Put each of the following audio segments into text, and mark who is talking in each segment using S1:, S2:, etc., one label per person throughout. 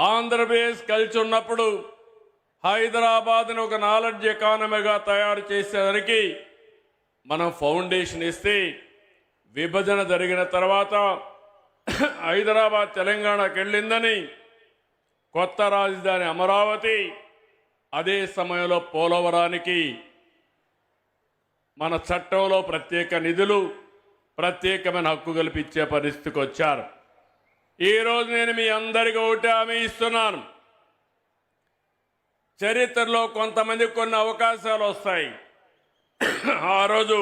S1: ఆంధ్రప్రదేశ్ కలిసి ఉన్నప్పుడు హైదరాబాద్ని ఒక నాలెడ్జ్ ఎకానమీగా తయారు చేసేసరికి మనం ఫౌండేషన్ ఇస్తే విభజన జరిగిన తర్వాత హైదరాబాద్ తెలంగాణకు వెళ్ళిందని కొత్త రాజధాని అమరావతి, అదే సమయంలో పోలవరానికి మన చట్టంలో ప్రత్యేక నిధులు, ప్రత్యేకమైన హక్కు కల్పించే పరిస్థితికి వచ్చారు. ఈరోజు నేను మీ అందరికీ ఒకటి హామీ ఇస్తున్నాను. చరిత్రలో కొంతమందికి కొన్ని అవకాశాలు వస్తాయి. ఆ రోజు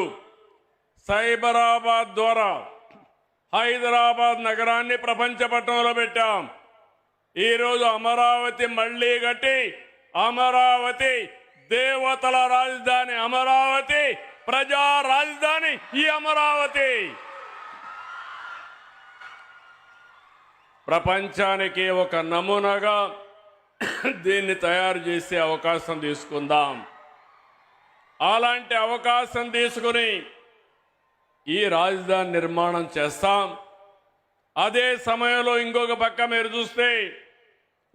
S1: సైబరాబాద్ ద్వారా హైదరాబాద్ నగరాన్ని ప్రపంచ పట్టణంలో పెట్టాం. ఈరోజు అమరావతి మళ్లీ కట్టి, అమరావతి దేవతల రాజధాని, అమరావతి ప్రజా రాజధాని ఈ అమరావతి. ప్రపంచానికి ఒక నమూనాగా దీన్ని తయారు చేసే అవకాశం తీసుకుందాం. అలాంటి అవకాశం తీసుకుని ఈ రాజధాని నిర్మాణం చేస్తాం. అదే సమయంలో ఇంకొక పక్క మీరు చూస్తే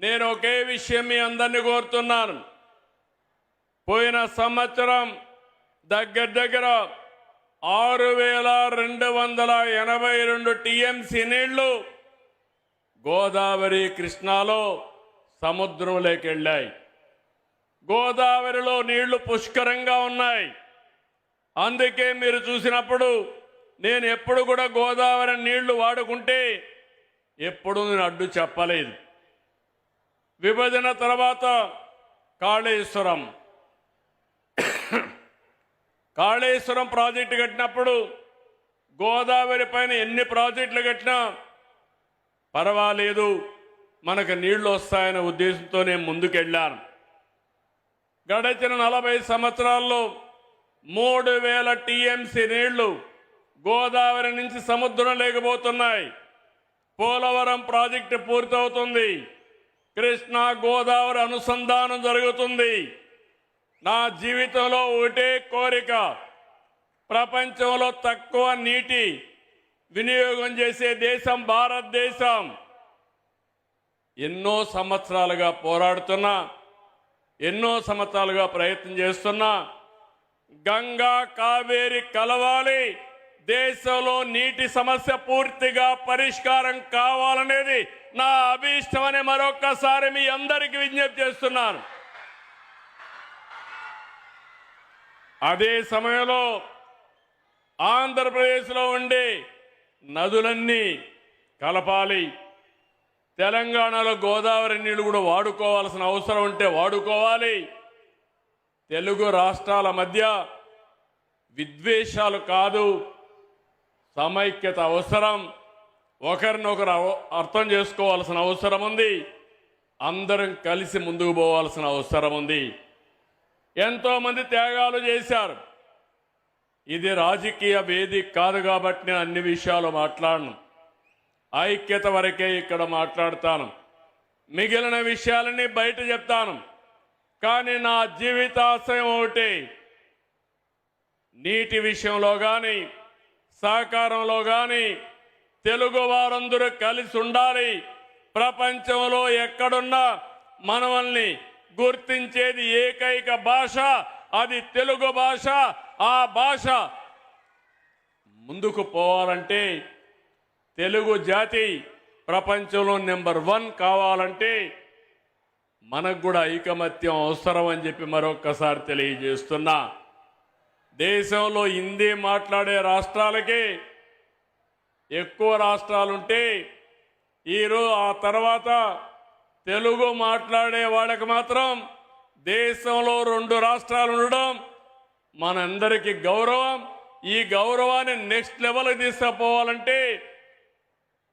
S1: నేను ఒకే విషయం మీ అందరినీ కోరుతున్నాను. పోయిన సంవత్సరం దగ్గర 6,282 టీఎంసీ నీళ్లు గోదావరి కృష్ణాలో సముద్రంలోకి వెళ్ళాయి. గోదావరిలో నీళ్లు పుష్కరంగా ఉన్నాయి. అందుకే మీరు చూసినప్పుడు నేను ఎప్పుడు కూడా గోదావరి నీళ్లు వాడుకుంటే ఎప్పుడు నేను అడ్డు చెప్పలేదు. విభజన తర్వాత కాళేశ్వరం ప్రాజెక్టు కట్టినప్పుడు గోదావరి పైన ఎన్ని ప్రాజెక్టులు కట్టినా పర్వాలేదు, మనకు నీళ్లు వస్తాయనే ఉద్దేశంతో నేను ముందుకెళ్ళాను. గడిచిన 40 సంవత్సరాల్లో 3,000 టీఎంసీ నీళ్లు గోదావరి నుంచి సముద్రం లేకపోతున్నాయి. పోలవరం ప్రాజెక్టు పూర్తవుతుంది. కృష్ణా గోదావరి అనుసంధానం జరుగుతుంది. నా జీవితంలో ఒకటే కోరిక, ప్రపంచంలో తక్కువ నీటి వినియోగం చేసే దేశం భారతదేశం. ఎన్నో సంవత్సరాలుగా పోరాడుతున్నా, ఎన్నో సంవత్సరాలుగా ప్రయత్నం చేస్తున్నా, గంగా కావేరి కలవాలి, దేశంలో నీటి సమస్య పూర్తిగా పరిష్కారం కావాలనేది నా అభీష్టమని మరొక్కసారి మీ అందరికీ విజ్ఞప్తి చేస్తున్నాను. అదే సమయంలో ఆంధ్రప్రదేశ్లో ఉండే నదులన్నీ కలపాలి. తెలంగాణలో గోదావరి నీళ్లు కూడా వాడుకోవాల్సిన అవసరం ఉంటే వాడుకోవాలి. తెలుగు రాష్ట్రాల మధ్య విద్వేషాలు కాదు, సమైక్యత అవసరం. ఒకరినొకరు అర్థం చేసుకోవాల్సిన అవసరం ఉంది. అందరం కలిసి ముందుకు పోవాల్సిన అవసరం ఉంది. ఎంతోమంది త్యాగాలు చేశారు. ఇది రాజకీయ వేదిక కాదు కాబట్టి నేను అన్ని విషయాలు మాట్లాడను. ఐక్యత వరకే ఇక్కడ మాట్లాడతాను. మిగిలిన విషయాలన్నీ బయట చెప్తాను. కానీ నా జీవితాశయం ఒకటి, నీటి విషయంలో కానీ సహకారంలో కానీ తెలుగు వారందరూ కలిసి ఉండాలి. ప్రపంచంలో ఎక్కడున్నా మనల్ని గుర్తించేది ఏకైక భాష, అది తెలుగు భాష. ఆ భాష ముందుకు పోవాలంటే, తెలుగు జాతి ప్రపంచంలో నెంబర్ 1 కావాలంటే మనకు కూడా ఐకమత్యం అవసరం అని చెప్పి మరొక్కసారి తెలియజేస్తున్నా. దేశంలో హిందీ మాట్లాడే రాష్ట్రాలకి ఎక్కువ రాష్ట్రాలుంటే ఈరోజు ఆ తర్వాత తెలుగు మాట్లాడే వాళ్ళకి మాత్రం దేశంలో 2 రాష్ట్రాలు ఉండడం మనందరికీ గౌరవం. ఈ గౌరవాన్ని నెక్స్ట్ లెవెల్కి తీసుకుపోవాలంటే,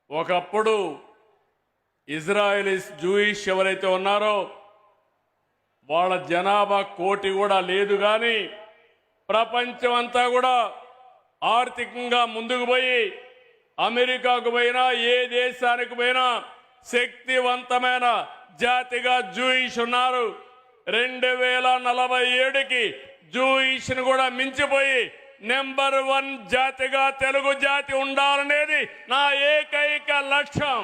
S1: ఒకప్పుడు ఇజ్రాయెలీస్ జూయిష్ ఎవరైతే ఉన్నారో వాళ్ళ జనాభా 1 కోటి కూడా లేదు. కానీ ప్రపంచం అంతా కూడా ఆర్థికంగా ముందుకు పోయి అమెరికాకు పోయినా ఏ దేశానికి పోయినా శక్తివంతమైన జాతిగా జూయిష్ ఉన్నారు. 2047కి జూయిష్ను కూడా మించిపోయి నెంబర్ 1 జాతిగా తెలుగు జాతి ఉండాలనేది నా ఏకైక లక్ష్యం.